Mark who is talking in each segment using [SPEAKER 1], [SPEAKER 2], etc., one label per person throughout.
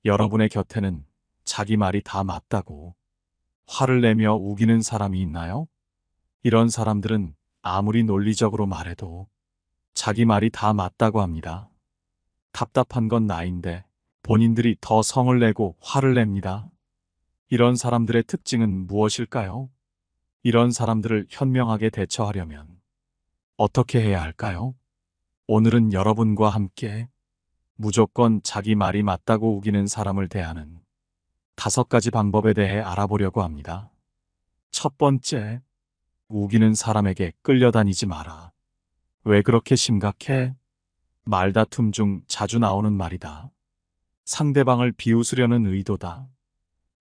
[SPEAKER 1] 여러분의 곁에는 자기 말이 다 맞다고 화를 내며 우기는 사람이 있나요? 이런 사람들은 아무리 논리적으로 말해도 자기 말이 다 맞다고 합니다. 답답한 건 나인데 본인들이 더 성을 내고 화를 냅니다. 이런 사람들의 특징은 무엇일까요? 이런 사람들을 현명하게 대처하려면 어떻게 해야 할까요? 오늘은 여러분과 함께 무조건 자기 말이 맞다고 우기는 사람을 대하는 5가지 방법에 대해 알아보려고 합니다. 첫 번째, 우기는 사람에게 끌려다니지 마라. 왜 그렇게 심각해? 말다툼 중 자주 나오는 말이다. 상대방을 비웃으려는 의도다.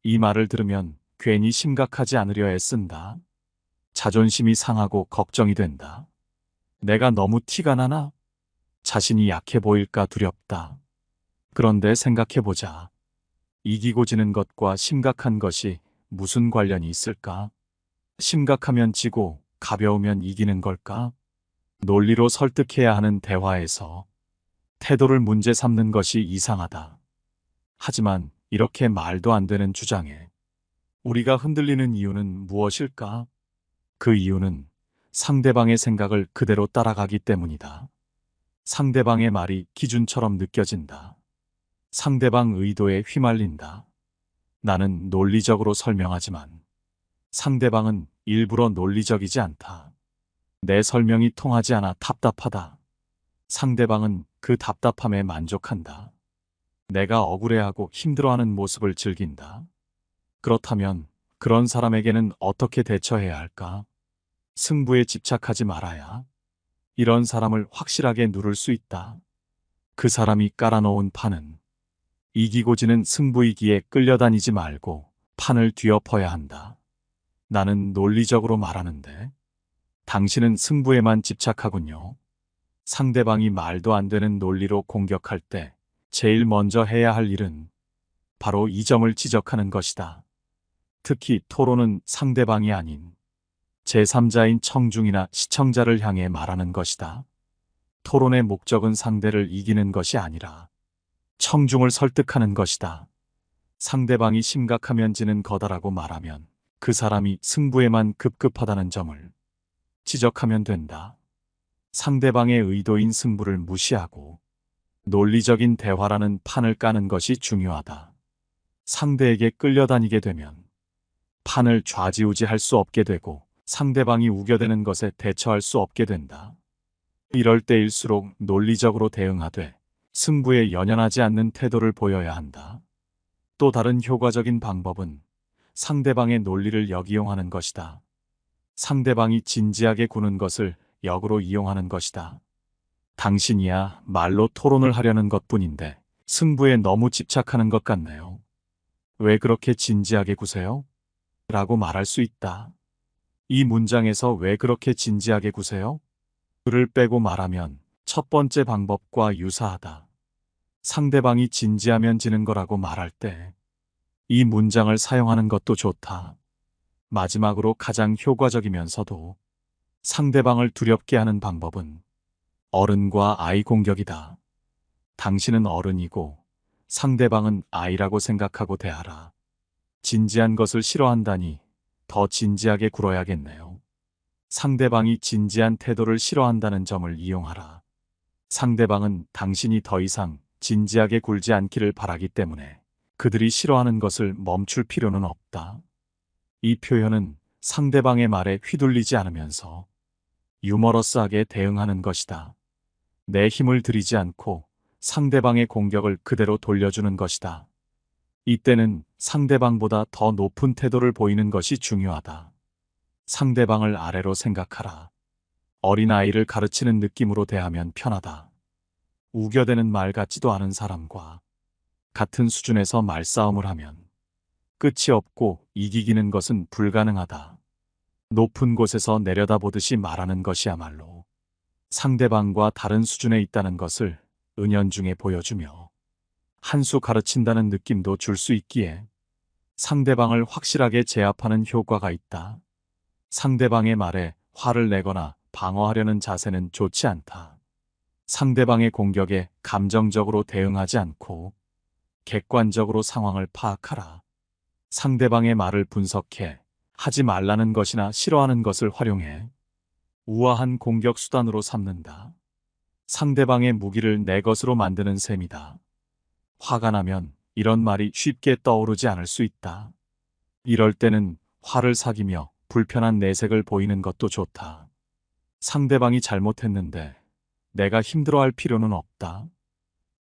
[SPEAKER 1] 이 말을 들으면 괜히 심각하지 않으려 애쓴다. 자존심이 상하고 걱정이 된다. 내가 너무 티가 나나? 자신이 약해 보일까 두렵다. 그런데 생각해보자. 이기고 지는 것과 심각한 것이 무슨 관련이 있을까? 심각하면 지고 가벼우면 이기는 걸까? 논리로 설득해야 하는 대화에서 태도를 문제 삼는 것이 이상하다. 하지만 이렇게 말도 안 되는 주장에 우리가 흔들리는 이유는 무엇일까? 그 이유는 상대방의 생각을 그대로 따라가기 때문이다. 상대방의 말이 기준처럼 느껴진다. 상대방 의도에 휘말린다. 나는 논리적으로 설명하지만 상대방은 일부러 논리적이지 않다. 내 설명이 통하지 않아 답답하다. 상대방은 그 답답함에 만족한다. 내가 억울해하고 힘들어하는 모습을 즐긴다. 그렇다면 그런 사람에게는 어떻게 대처해야 할까? 승부에 집착하지 말아야. 이런 사람을 확실하게 누를 수 있다. 그 사람이 깔아놓은 판은 이기고 지는 승부이기에 끌려다니지 말고 판을 뒤엎어야 한다. 나는 논리적으로 말하는데 당신은 승부에만 집착하군요. 상대방이 말도 안 되는 논리로 공격할 때 제일 먼저 해야 할 일은 바로 이 점을 지적하는 것이다. 특히 토론은 상대방이 아닌 제3자인 청중이나 시청자를 향해 말하는 것이다. 토론의 목적은 상대를 이기는 것이 아니라 청중을 설득하는 것이다. 상대방이 심각하면 지는 거다라고 말하면 그 사람이 승부에만 급급하다는 점을 지적하면 된다. 상대방의 의도인 승부를 무시하고 논리적인 대화라는 판을 까는 것이 중요하다. 상대에게 끌려다니게 되면 판을 좌지우지할 수 없게 되고 상대방이 우겨대는 것에 대처할 수 없게 된다. 이럴 때일수록 논리적으로 대응하되 승부에 연연하지 않는 태도를 보여야 한다. 또 다른 효과적인 방법은 상대방의 논리를 역이용하는 것이다. 상대방이 진지하게 구는 것을 역으로 이용하는 것이다. 당신이야 말로 토론을 하려는 것뿐인데 승부에 너무 집착하는 것 같네요. 왜 그렇게 진지하게 구세요? 라고 말할 수 있다. 이 문장에서 왜 그렇게 진지하게 구세요? 그를 빼고 말하면 첫 번째 방법과 유사하다. 상대방이 진지하면 지는 거라고 말할 때 이 문장을 사용하는 것도 좋다. 마지막으로 가장 효과적이면서도 상대방을 두렵게 하는 방법은 어른과 아이 공격이다. 당신은 어른이고 상대방은 아이라고 생각하고 대하라. 진지한 것을 싫어한다니 더 진지하게 굴어야겠네요. 상대방이 진지한 태도를 싫어한다는 점을 이용하라. 상대방은 당신이 더 이상 진지하게 굴지 않기를 바라기 때문에 그들이 싫어하는 것을 멈출 필요는 없다. 이 표현은 상대방의 말에 휘둘리지 않으면서 유머러스하게 대응하는 것이다. 내 힘을 들이지 않고 상대방의 공격을 그대로 돌려주는 것이다. 이때는 상대방보다 더 높은 태도를 보이는 것이 중요하다. 상대방을 아래로 생각하라. 어린아이를 가르치는 느낌으로 대하면 편하다. 우겨대는 말 같지도 않은 사람과 같은 수준에서 말싸움을 하면 끝이 없고 이기기는 것은 불가능하다. 높은 곳에서 내려다보듯이 말하는 것이야말로 상대방과 다른 수준에 있다는 것을 은연중에 보여주며 한 수 가르친다는 느낌도 줄 수 있기에 상대방을 확실하게 제압하는 효과가 있다. 상대방의 말에 화를 내거나 방어하려는 자세는 좋지 않다. 상대방의 공격에 감정적으로 대응하지 않고 객관적으로 상황을 파악하라. 상대방의 말을 분석해 하지 말라는 것이나 싫어하는 것을 활용해 우아한 공격 수단으로 삼는다. 상대방의 무기를 내 것으로 만드는 셈이다. 화가 나면 이런 말이 쉽게 떠오르지 않을 수 있다. 이럴 때는 화를 사귀며 불편한 내색을 보이는 것도 좋다. 상대방이 잘못했는데 내가 힘들어할 필요는 없다.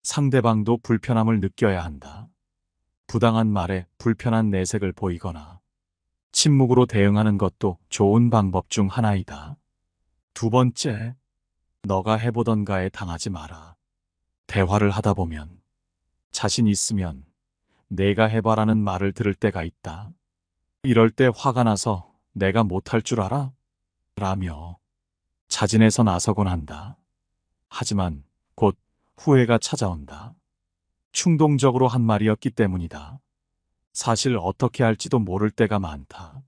[SPEAKER 1] 상대방도 불편함을 느껴야 한다. 부당한 말에 불편한 내색을 보이거나 침묵으로 대응하는 것도 좋은 방법 중 하나이다. 두 번째, 너가 해보던가에 당하지 마라. 대화를 하다 보면 자신 있으면 내가 해봐라는 말을 들을 때가 있다. 이럴 때 화가 나서 내가 못할 줄 알아? 라며 자진해서 나서곤 한다. 하지만 곧 후회가 찾아온다. 충동적으로 한 말이었기 때문이다. 사실 어떻게 할지도 모를 때가 많다.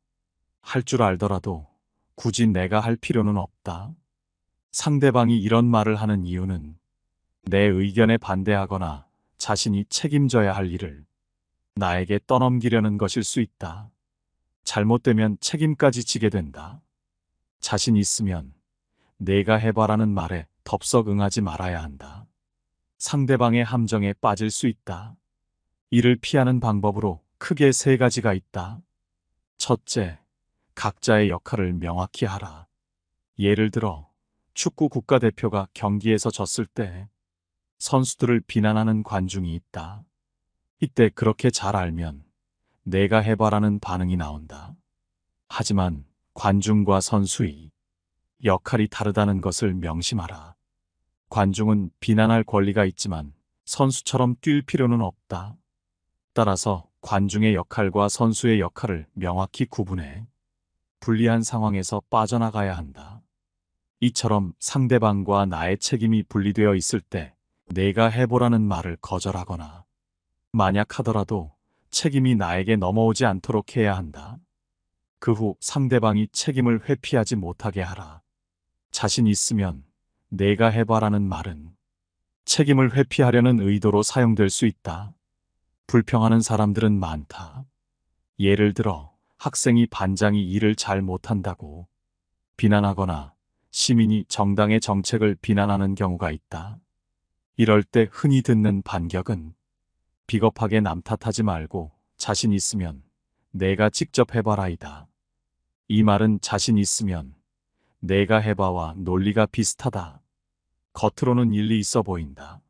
[SPEAKER 1] 할 줄 알더라도 굳이 내가 할 필요는 없다. 상대방이 이런 말을 하는 이유는 내 의견에 반대하거나 자신이 책임져야 할 일을 나에게 떠넘기려는 것일 수 있다. 잘못되면 책임까지 지게 된다. 자신 있으면 내가 해봐라는 말에 덥석 응하지 말아야 한다. 상대방의 함정에 빠질 수 있다. 이를 피하는 방법으로 크게 세 가지가 있다. 첫째, 각자의 역할을 명확히 하라. 예를 들어 축구 국가대표가 경기에서 졌을 때 선수들을 비난하는 관중이 있다. 이때 그렇게 잘 알면 내가 해봐라는 반응이 나온다. 하지만 관중과 선수의 역할이 다르다는 것을 명심하라. 관중은 비난할 권리가 있지만 선수처럼 뛸 필요는 없다. 따라서 관중의 역할과 선수의 역할을 명확히 구분해 불리한 상황에서 빠져나가야 한다. 이처럼 상대방과 나의 책임이 분리되어 있을 때 내가 해보라는 말을 거절하거나 만약 하더라도 책임이 나에게 넘어오지 않도록 해야 한다. 그 후 상대방이 책임을 회피하지 못하게 하라. 자신 있으면 내가 해봐라는 말은 책임을 회피하려는 의도로 사용될 수 있다. 불평하는 사람들은 많다. 예를 들어 학생이 반장이 일을 잘 못한다고 비난하거나 시민이 정당의 정책을 비난하는 경우가 있다. 이럴 때 흔히 듣는 반격은 비겁하게 남 탓하지 말고 자신 있으면 내가 직접 해봐라이다. 이 말은 자신 있으면 내가 해봐와 논리가 비슷하다. 겉으로는 일리 있어 보인다.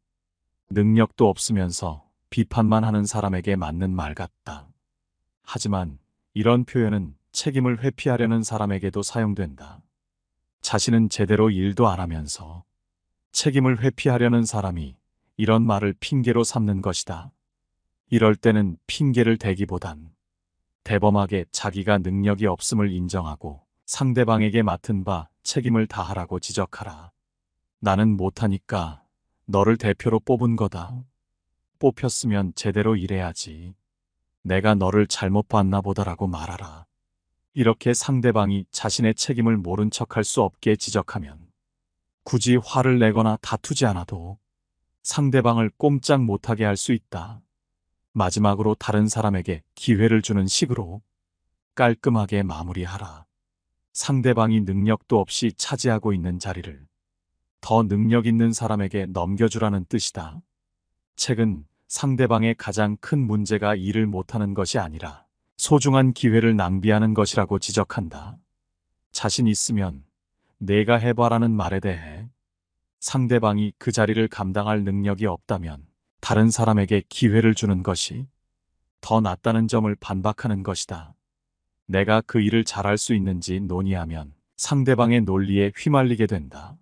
[SPEAKER 1] 능력도 없으면서 비판만 하는 사람에게 맞는 말 같다. 하지만 이런 표현은 책임을 회피하려는 사람에게도 사용된다. 자신은 제대로 일도 안 하면서 책임을 회피하려는 사람이 이런 말을 핑계로 삼는 것이다. 이럴 때는 핑계를 대기보단 대범하게 자기가 능력이 없음을 인정하고 상대방에게 맡은 바 책임을 다하라고 지적하라. 나는 못하니까 너를 대표로 뽑은 거다. 뽑혔으면 제대로 일해야지. 내가 너를 잘못 봤나 보다라고 말하라. 이렇게 상대방이 자신의 책임을 모른 척할 수 없게 지적하면 굳이 화를 내거나 다투지 않아도 상대방을 꼼짝 못하게 할 수 있다. 마지막으로 다른 사람에게 기회를 주는 식으로 깔끔하게 마무리하라. 상대방이 능력도 없이 차지하고 있는 자리를 더 능력 있는 사람에게 넘겨주라는 뜻이다. 책은 상대방의 가장 큰 문제가 일을 못하는 것이 아니라 소중한 기회를 낭비하는 것이라고 지적한다. 자신 있으면 내가 해봐라는 말에 대해 상대방이 그 자리를 감당할 능력이 없다면 다른 사람에게 기회를 주는 것이 더 낫다는 점을 반박하는 것이다. 내가 그 일을 잘할 수 있는지 논의하면 상대방의 논리에 휘말리게 된다.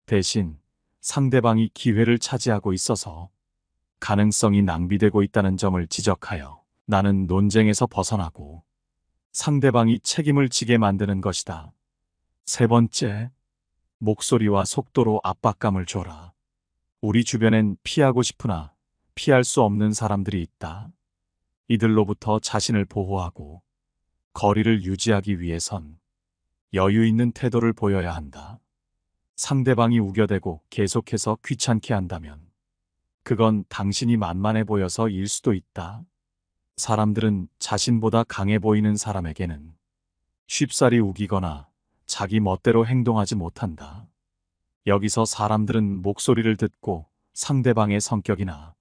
[SPEAKER 1] 대신 상대방이 기회를 차지하고 있어서 가능성이 낭비되고 있다는 점을 지적하여 나는 논쟁에서 벗어나고 상대방이 책임을 지게 만드는 것이다. 세 번째, 목소리와 속도로 압박감을 줘라. 우리 주변엔 피하고 싶으나 피할 수 없는 사람들이 있다. 이들로부터 자신을 보호하고 거리를 유지하기 위해선 여유 있는 태도를 보여야 한다. 상대방이 우겨대고 계속해서 귀찮게 한다면 그건 당신이 만만해 보여서 일 수도 있다. 사람들은 자신보다 강해 보이는 사람에게는 쉽사리 우기거나 자기 멋대로 행동하지 못한다. 여기서 사람들은 목소리를 듣고 상대방의 성격이나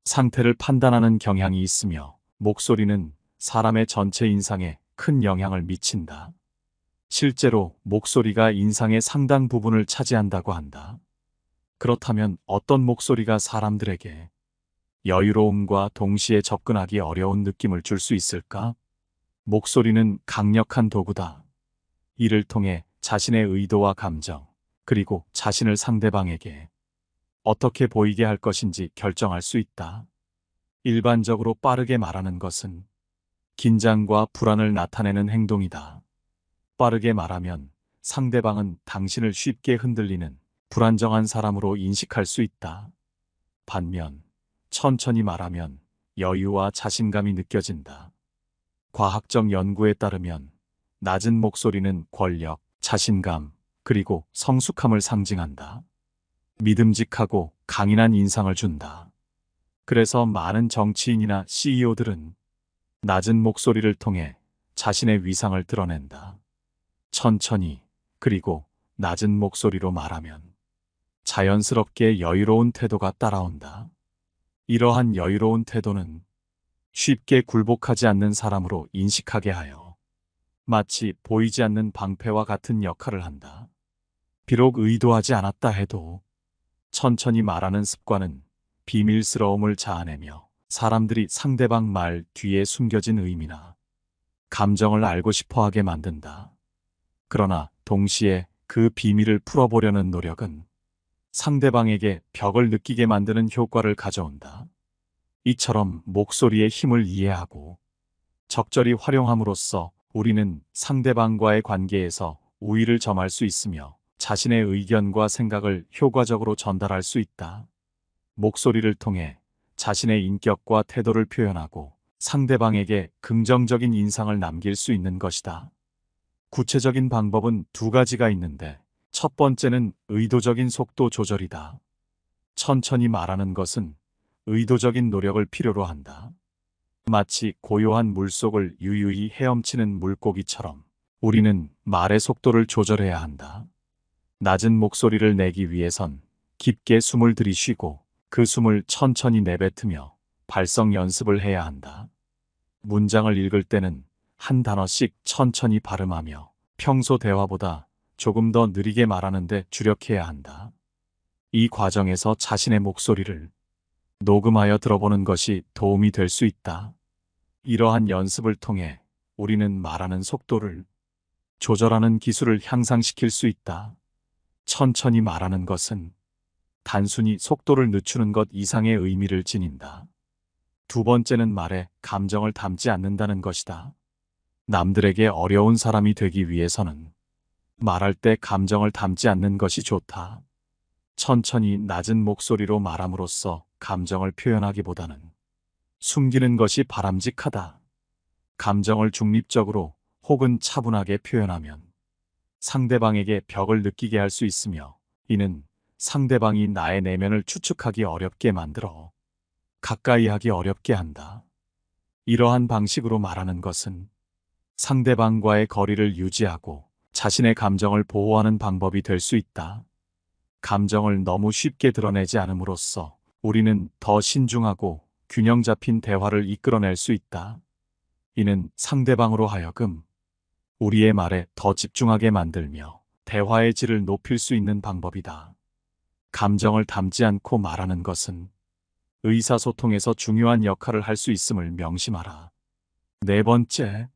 [SPEAKER 1] 상태를 판단하는 경향이 있으며 목소리는 사람의 전체 인상에 큰 영향을 미친다. 실제로 목소리가 인상의 상당 부분을 차지한다고 한다. 그렇다면 어떤 목소리가 사람들에게 여유로움과 동시에 접근하기 어려운 느낌을 줄 수 있을까? 목소리는 강력한 도구다. 이를 통해 자신의 의도와 감정, 그리고 자신을 상대방에게 어떻게 보이게 할 것인지 결정할 수 있다. 일반적으로 빠르게 말하는 것은 긴장과 불안을 나타내는 행동이다. 빠르게 말하면 상대방은 당신을 쉽게 흔들리는 불안정한 사람으로 인식할 수 있다. 반면 천천히 말하면 여유와 자신감이 느껴진다. 과학적 연구에 따르면 낮은 목소리는 권력, 자신감, 그리고 성숙함을 상징한다. 믿음직하고 강인한 인상을 준다. 그래서 많은 정치인이나 CEO들은 낮은 목소리를 통해 자신의 위상을 드러낸다. 천천히, 그리고 낮은 목소리로 말하면 자연스럽게 여유로운 태도가 따라온다. 이러한 여유로운 태도는 쉽게 굴복하지 않는 사람으로 인식하게 하여 마치 보이지 않는 방패와 같은 역할을 한다. 비록 의도하지 않았다 해도 천천히 말하는 습관은 비밀스러움을 자아내며 사람들이 상대방 말 뒤에 숨겨진 의미나 감정을 알고 싶어 하게 만든다. 그러나 동시에 그 비밀을 풀어보려는 노력은 상대방에게 벽을 느끼게 만드는 효과를 가져온다. 이처럼 목소리의 힘을 이해하고 적절히 활용함으로써 우리는 상대방과의 관계에서 우위를 점할 수 있으며 자신의 의견과 생각을 효과적으로 전달할 수 있다. 목소리를 통해 자신의 인격과 태도를 표현하고 상대방에게 긍정적인 인상을 남길 수 있는 것이다. 구체적인 방법은 두 가지가 있는데 첫 번째는 의도적인 속도 조절이다. 천천히 말하는 것은 의도적인 노력을 필요로 한다. 마치 고요한 물속을 유유히 헤엄치는 물고기처럼 우리는 말의 속도를 조절해야 한다. 낮은 목소리를 내기 위해선 깊게 숨을 들이쉬고 그 숨을 천천히 내뱉으며 발성 연습을 해야 한다. 문장을 읽을 때는 한 단어씩 천천히 발음하며 평소 대화보다 조금 더 느리게 말하는데 주력해야 한다. 이 과정에서 자신의 목소리를 녹음하여 들어보는 것이 도움이 될 수 있다. 이러한 연습을 통해 우리는 말하는 속도를 조절하는 기술을 향상시킬 수 있다. 천천히 말하는 것은 단순히 속도를 늦추는 것 이상의 의미를 지닌다. 두 번째는 말에 감정을 담지 않는다는 것이다. 남들에게 어려운 사람이 되기 위해서는 말할 때 감정을 담지 않는 것이 좋다. 천천히 낮은 목소리로 말함으로써 감정을 표현하기보다는 숨기는 것이 바람직하다. 감정을 중립적으로 혹은 차분하게 표현하면 상대방에게 벽을 느끼게 할 수 있으며 이는 상대방이 나의 내면을 추측하기 어렵게 만들어 가까이 하기 어렵게 한다. 이러한 방식으로 말하는 것은 상대방과의 거리를 유지하고 자신의 감정을 보호하는 방법이 될 수 있다. 감정을 너무 쉽게 드러내지 않음으로써 우리는 더 신중하고 균형 잡힌 대화를 이끌어낼 수 있다. 이는 상대방으로 하여금 우리의 말에 더 집중하게 만들며 대화의 질을 높일 수 있는 방법이다. 감정을 담지 않고 말하는 것은 의사소통에서 중요한 역할을 할 수 있음을 명심하라. 네 번째,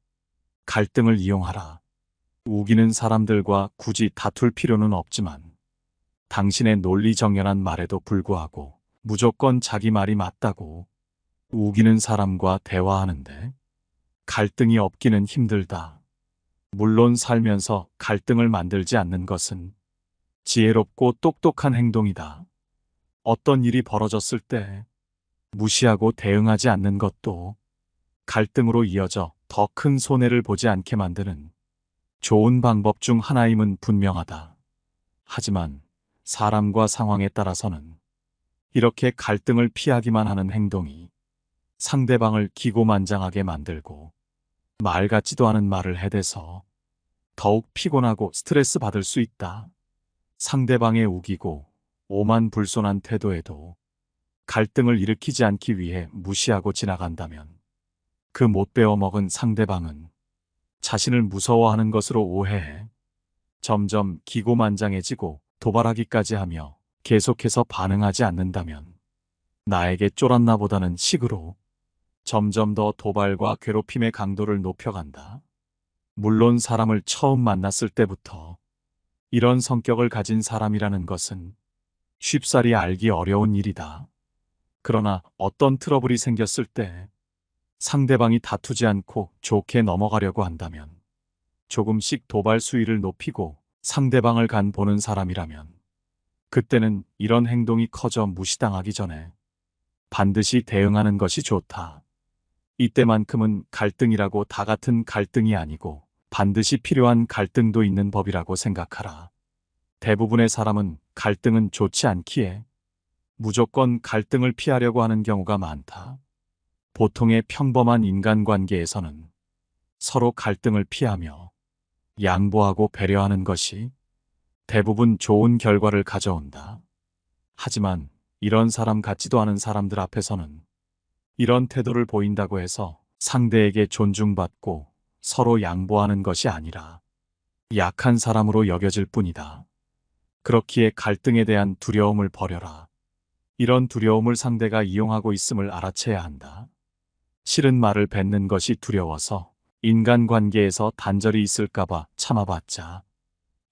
[SPEAKER 1] 갈등을 이용하라. 우기는 사람들과 굳이 다툴 필요는 없지만 당신의 논리정연한 말에도 불구하고 무조건 자기 말이 맞다고 우기는 사람과 대화하는데 갈등이 없기는 힘들다. 물론 살면서 갈등을 만들지 않는 것은 지혜롭고 똑똑한 행동이다. 어떤 일이 벌어졌을 때 무시하고 대응하지 않는 것도 갈등으로 이어져 더 큰 손해를 보지 않게 만드는 좋은 방법 중 하나임은 분명하다. 하지만 사람과 상황에 따라서는 이렇게 갈등을 피하기만 하는 행동이 상대방을 기고만장하게 만들고 말 같지도 않은 말을 해대서 더욱 피곤하고 스트레스 받을 수 있다. 상대방의 우기고 오만불손한 태도에도 갈등을 일으키지 않기 위해 무시하고 지나간다면 그 못 배워먹은 상대방은 자신을 무서워하는 것으로 오해해 점점 기고만장해지고 도발하기까지 하며 계속해서 반응하지 않는다면 나에게 쫄았나 보다는 식으로 점점 더 도발과 괴롭힘의 강도를 높여간다. 물론 사람을 처음 만났을 때부터 이런 성격을 가진 사람이라는 것은 쉽사리 알기 어려운 일이다. 그러나 어떤 트러블이 생겼을 때 상대방이 다투지 않고 좋게 넘어가려고 한다면 조금씩 도발 수위를 높이고 상대방을 간 보는 사람이라면 그때는 이런 행동이 커져 무시당하기 전에 반드시 대응하는 것이 좋다. 이때만큼은 갈등이라고 다 같은 갈등이 아니고 반드시 필요한 갈등도 있는 법이라고 생각하라. 대부분의 사람은 갈등은 좋지 않기에 무조건 갈등을 피하려고 하는 경우가 많다. 보통의 평범한 인간관계에서는 서로 갈등을 피하며 양보하고 배려하는 것이 대부분 좋은 결과를 가져온다. 하지만 이런 사람 같지도 않은 사람들 앞에서는 이런 태도를 보인다고 해서 상대에게 존중받고 서로 양보하는 것이 아니라 약한 사람으로 여겨질 뿐이다. 그렇기에 갈등에 대한 두려움을 버려라. 이런 두려움을 상대가 이용하고 있음을 알아채야 한다. 싫은 말을 뱉는 것이 두려워서 인간관계에서 단절이 있을까봐 참아봤자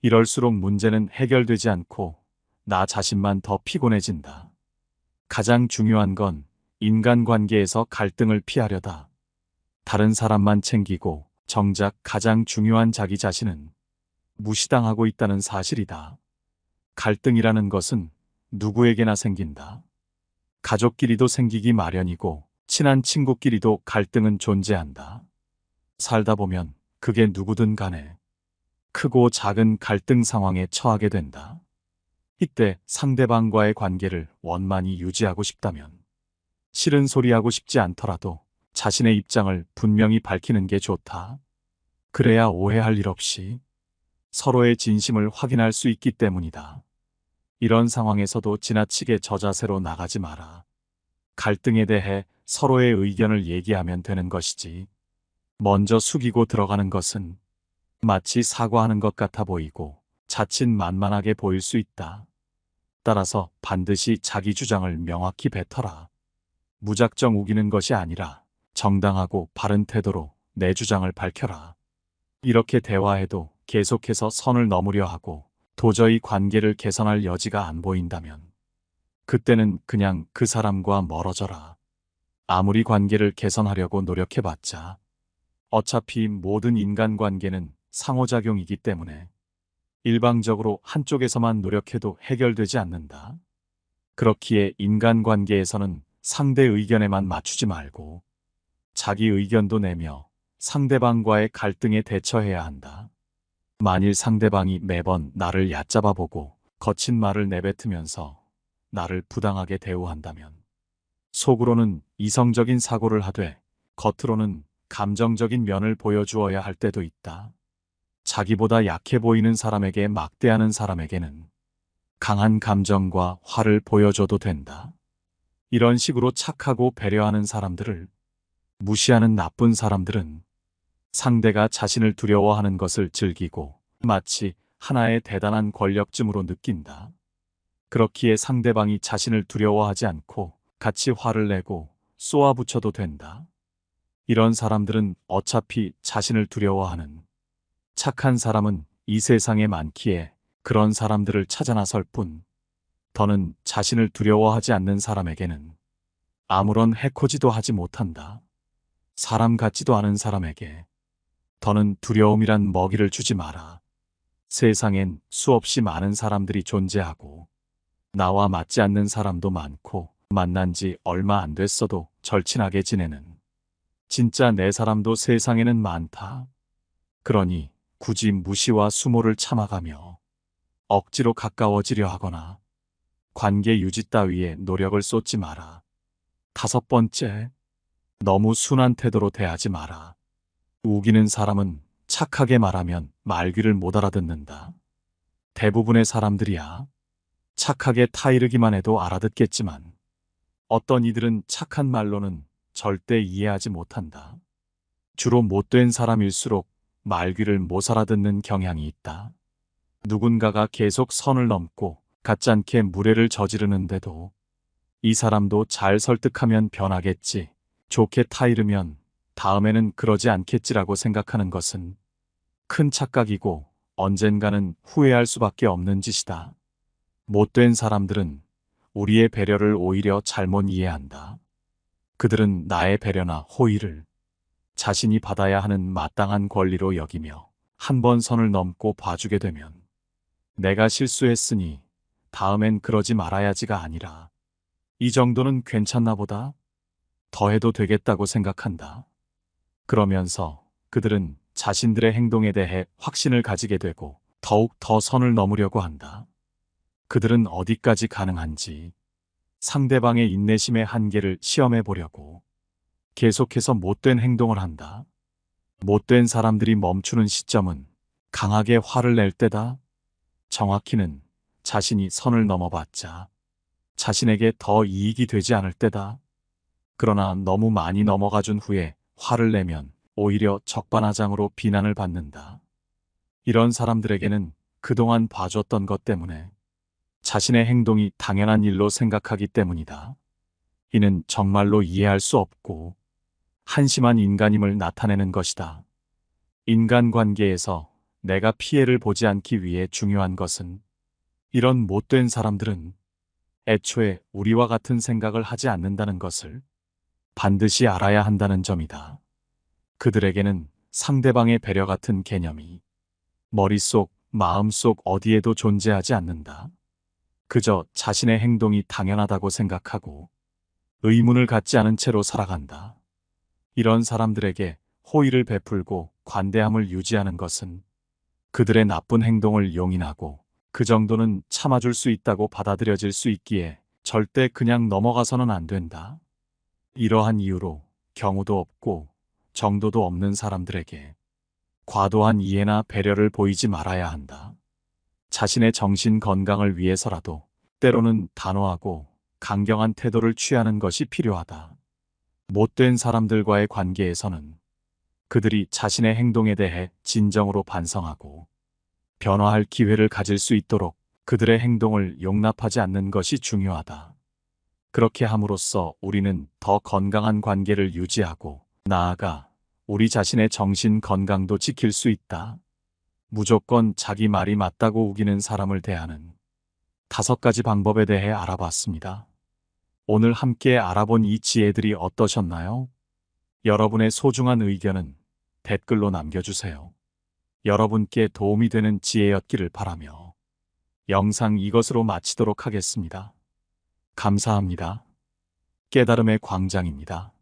[SPEAKER 1] 이럴수록 문제는 해결되지 않고 나 자신만 더 피곤해진다. 가장 중요한 건 인간관계에서 갈등을 피하려다. 다른 사람만 챙기고 정작 가장 중요한 자기 자신은 무시당하고 있다는 사실이다. 갈등이라는 것은 누구에게나 생긴다. 가족끼리도 생기기 마련이고 친한 친구끼리도 갈등은 존재한다. 살다 보면 그게 누구든 간에 크고 작은 갈등 상황에 처하게 된다. 이때 상대방과의 관계를 원만히 유지하고 싶다면 싫은 소리 하고 싶지 않더라도 자신의 입장을 분명히 밝히는 게 좋다. 그래야 오해할 일 없이 서로의 진심을 확인할 수 있기 때문이다. 이런 상황에서도 지나치게 저자세로 나가지 마라. 갈등에 대해 서로의 의견을 얘기하면 되는 것이지. 먼저 숙이고 들어가는 것은 마치 사과하는 것 같아 보이고 자칫 만만하게 보일 수 있다. 따라서 반드시 자기 주장을 명확히 뱉어라. 무작정 우기는 것이 아니라 정당하고 바른 태도로 내 주장을 밝혀라. 이렇게 대화해도 계속해서 선을 넘으려 하고 도저히 관계를 개선할 여지가 안 보인다면 그때는 그냥 그 사람과 멀어져라. 아무리 관계를 개선하려고 노력해봤자 어차피 모든 인간관계는 상호작용이기 때문에 일방적으로 한쪽에서만 노력해도 해결되지 않는다. 그렇기에 인간관계에서는 상대 의견에만 맞추지 말고 자기 의견도 내며 상대방과의 갈등에 대처해야 한다. 만일 상대방이 매번 나를 얕잡아 보고 거친 말을 내뱉으면서 나를 부당하게 대우한다면 속으로는 이성적인 사고를 하되 겉으로는 감정적인 면을 보여주어야 할 때도 있다. 자기보다 약해 보이는 사람에게 막대하는 사람에게는 강한 감정과 화를 보여줘도 된다. 이런 식으로 착하고 배려하는 사람들을 무시하는 나쁜 사람들은 상대가 자신을 두려워하는 것을 즐기고 마치 하나의 대단한 권력쯤으로 느낀다. 그렇기에 상대방이 자신을 두려워하지 않고 같이 화를 내고 쏘아붙여도 된다. 이런 사람들은 어차피 자신을 두려워하는 착한 사람은 이 세상에 많기에 그런 사람들을 찾아 나설 뿐 더는 자신을 두려워하지 않는 사람에게는 아무런 해코지도 하지 못한다. 사람 같지도 않은 사람에게 더는 두려움이란 먹이를 주지 마라. 세상엔 수없이 많은 사람들이 존재하고 나와 맞지 않는 사람도 많고 만난 지 얼마 안 됐어도 절친하게 지내는 진짜 내 사람도 세상에는 많다. 그러니 굳이 무시와 수모를 참아가며 억지로 가까워지려 하거나 관계 유지 따위에 노력을 쏟지 마라. 5번째, 너무 순한 태도로 대하지 마라. 우기는 사람은 착하게 말하면 말귀를 못 알아듣는다. 대부분의 사람들이야 착하게 타이르기만 해도 알아듣겠지만 어떤 이들은 착한 말로는 절대 이해하지 못한다. 주로 못된 사람일수록 말귀를 못 알아듣는 경향이 있다. 누군가가 계속 선을 넘고 가짜않게 무례를 저지르는데도 이 사람도 잘 설득하면 변하겠지, 좋게 타이르면 다음에는 그러지 않겠지라고 생각하는 것은 큰 착각이고 언젠가는 후회할 수밖에 없는 짓이다. 못된 사람들은 우리의 배려를 오히려 잘못 이해한다. 그들은 나의 배려나 호의를 자신이 받아야 하는 마땅한 권리로 여기며 한 번 선을 넘고 봐주게 되면 내가 실수했으니 다음엔 그러지 말아야지가 아니라 이 정도는 괜찮나 보다, 더 해도 되겠다고 생각한다. 그러면서 그들은 자신들의 행동에 대해 확신을 가지게 되고 더욱 더 선을 넘으려고 한다. 그들은 어디까지 가능한지 상대방의 인내심의 한계를 시험해 보려고 계속해서 못된 행동을 한다. 못된 사람들이 멈추는 시점은 강하게 화를 낼 때다. 정확히는 자신이 선을 넘어봤자 자신에게 더 이익이 되지 않을 때다. 그러나 너무 많이 넘어가 준 후에 화를 내면 오히려 적반하장으로 비난을 받는다. 이런 사람들에게는 그동안 봐줬던 것 때문에 자신의 행동이 당연한 일로 생각하기 때문이다. 이는 정말로 이해할 수 없고 한심한 인간임을 나타내는 것이다. 인간관계에서 내가 피해를 보지 않기 위해 중요한 것은 이런 못된 사람들은 애초에 우리와 같은 생각을 하지 않는다는 것을 반드시 알아야 한다는 점이다. 그들에게는 상대방의 배려 같은 개념이 머릿속, 마음속 어디에도 존재하지 않는다. 그저 자신의 행동이 당연하다고 생각하고 의문을 갖지 않은 채로 살아간다. 이런 사람들에게 호의를 베풀고 관대함을 유지하는 것은 그들의 나쁜 행동을 용인하고 그 정도는 참아줄 수 있다고 받아들여질 수 있기에 절대 그냥 넘어가서는 안 된다. 이러한 이유로 경우도 없고 정도도 없는 사람들에게 과도한 이해나 배려를 보이지 말아야 한다. 자신의 정신 건강을 위해서라도 때로는 단호하고 강경한 태도를 취하는 것이 필요하다. 못된 사람들과의 관계에서는 그들이 자신의 행동에 대해 진정으로 반성하고 변화할 기회를 가질 수 있도록 그들의 행동을 용납하지 않는 것이 중요하다. 그렇게 함으로써 우리는 더 건강한 관계를 유지하고 나아가 우리 자신의 정신 건강도 지킬 수 있다. 무조건 자기 말이 맞다고 우기는 사람을 대하는 5가지 방법에 대해 알아봤습니다. 오늘 함께 알아본 이 지혜들이 어떠셨나요? 여러분의 소중한 의견은 댓글로 남겨주세요. 여러분께 도움이 되는 지혜였기를 바라며 영상 이것으로 마치도록 하겠습니다. 감사합니다. 깨달음의 광장입니다.